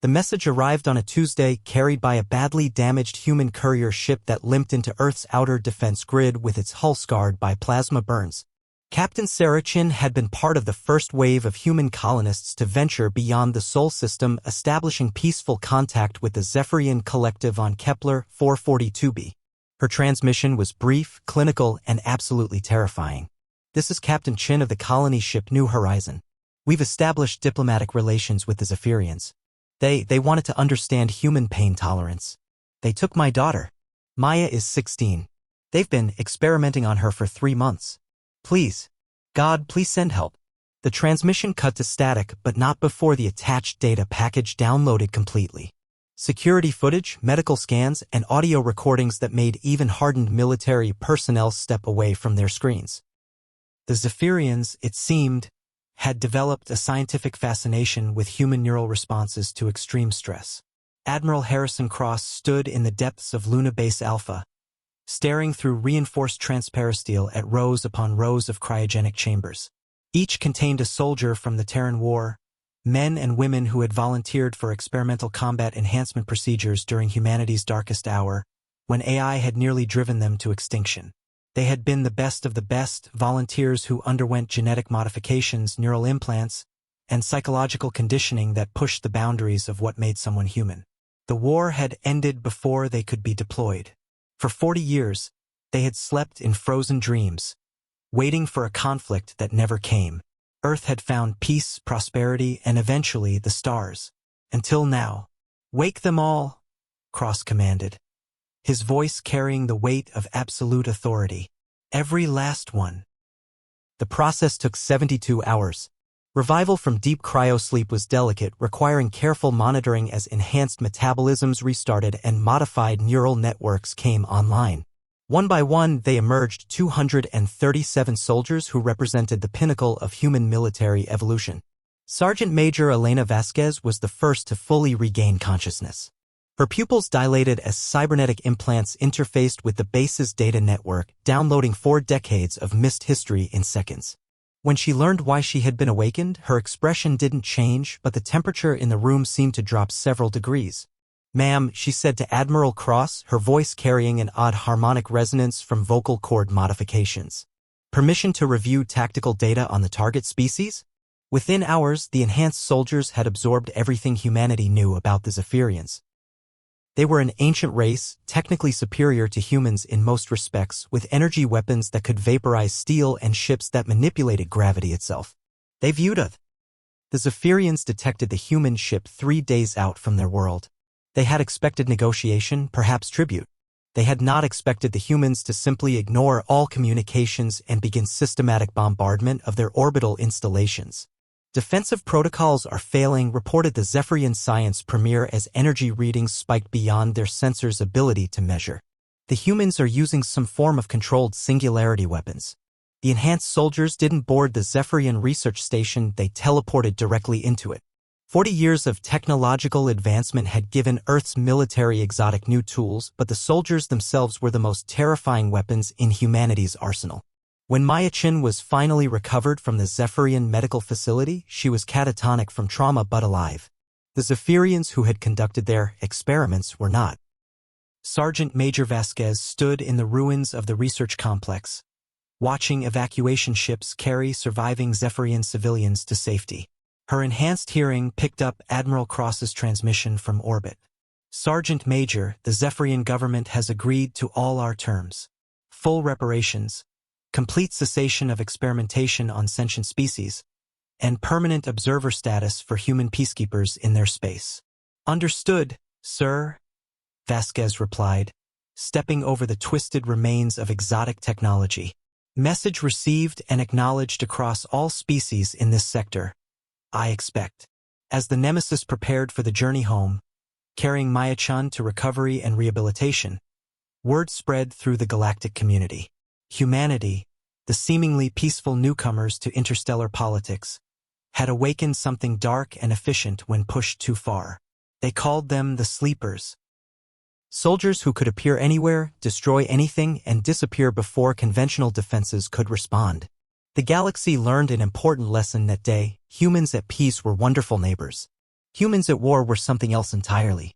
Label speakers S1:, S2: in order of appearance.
S1: The message arrived on a Tuesday, carried by a badly damaged human courier ship that limped into Earth's outer defense grid with its hull scarred by plasma burns. Captain Sarachin had been part of the first wave of human colonists to venture beyond the Sol system, establishing peaceful contact with the Zephyrian collective on Kepler 442b. Her transmission was brief, clinical, and absolutely terrifying. "This is Captain Chin of the colony ship New Horizon. We've established diplomatic relations with the Zephyrians. They wanted to understand human pain tolerance. They took my daughter. Maya is 16. They've been experimenting on her for 3 months. Please, God, please send help." The transmission cut to static, but not before the attached data package downloaded completely. Security footage, medical scans, and audio recordings that made even hardened military personnel step away from their screens. The Zephyrians, it seemed, had developed a scientific fascination with human neural responses to extreme stress. Admiral Harrison Cross stood in the depths of Luna Base Alpha, staring through reinforced transparisteel at rows upon rows of cryogenic chambers. Each contained a soldier from the Terran War, men and women who had volunteered for experimental combat enhancement procedures during humanity's darkest hour, when AI had nearly driven them to extinction. They had been the best of the best, volunteers who underwent genetic modifications, neural implants, and psychological conditioning that pushed the boundaries of what made someone human. The war had ended before they could be deployed. For 40 years, they had slept in frozen dreams, waiting for a conflict that never came. Earth had found peace, prosperity, and eventually the stars. Until now. "Wake them all," Cross commanded, his voice carrying the weight of absolute authority. "Every last one." The process took 72 hours. Revival from deep cryo-sleep was delicate, requiring careful monitoring as enhanced metabolisms restarted and modified neural networks came online. One by one, they emerged 237 soldiers who represented the pinnacle of human military evolution. Sergeant Major Elena Vasquez was the first to fully regain consciousness. Her pupils dilated as cybernetic implants interfaced with the base's data network, downloading 4 decades of missed history in seconds. When she learned why she had been awakened, her expression didn't change, but the temperature in the room seemed to drop several degrees. "Ma'am," she said to Admiral Cross, her voice carrying an odd harmonic resonance from vocal cord modifications. "Permission to review tactical data on the target species?" Within hours, the enhanced soldiers had absorbed everything humanity knew about the Zephyrians. They were an ancient race, technically superior to humans in most respects, with energy weapons that could vaporize steel and ships that manipulated gravity itself. They viewed us. The Zephyrians detected the human ship 3 days out from their world. They had expected negotiation, perhaps tribute. They had not expected the humans to simply ignore all communications and begin systematic bombardment of their orbital installations. "Defensive protocols are failing," reported the Zephyrian science premier as energy readings spiked beyond their sensors' ability to measure. "The humans are using some form of controlled singularity weapons." The enhanced soldiers didn't board the Zephyrian research station, they teleported directly into it. 40 years of technological advancement had given Earth's military exotic new tools, but the soldiers themselves were the most terrifying weapons in humanity's arsenal. When Maya Chin was finally recovered from the Zephyrian medical facility, she was catatonic from trauma but alive. The Zephyrians who had conducted their experiments were not. Sergeant Major Vasquez stood in the ruins of the research complex, watching evacuation ships carry surviving Zephyrian civilians to safety. Her enhanced hearing picked up Admiral Cross's transmission from orbit. "Sergeant Major, the Zephyrian government has agreed to all our terms. Full reparations, complete cessation of experimentation on sentient species, and permanent observer status for human peacekeepers in their space." "Understood, sir," Vasquez replied, stepping over the twisted remains of exotic technology. "Message received and acknowledged across all species in this sector, I expect." As the Nemesis prepared for the journey home, carrying Maya-chan to recovery and rehabilitation, word spread through the galactic community. Humanity, the seemingly peaceful newcomers to interstellar politics, had awakened something dark and efficient when pushed too far. They called them the Sleepers. Soldiers who could appear anywhere, destroy anything, and disappear before conventional defenses could respond. The galaxy learned an important lesson that day: humans at peace were wonderful neighbors. Humans at war were something else entirely.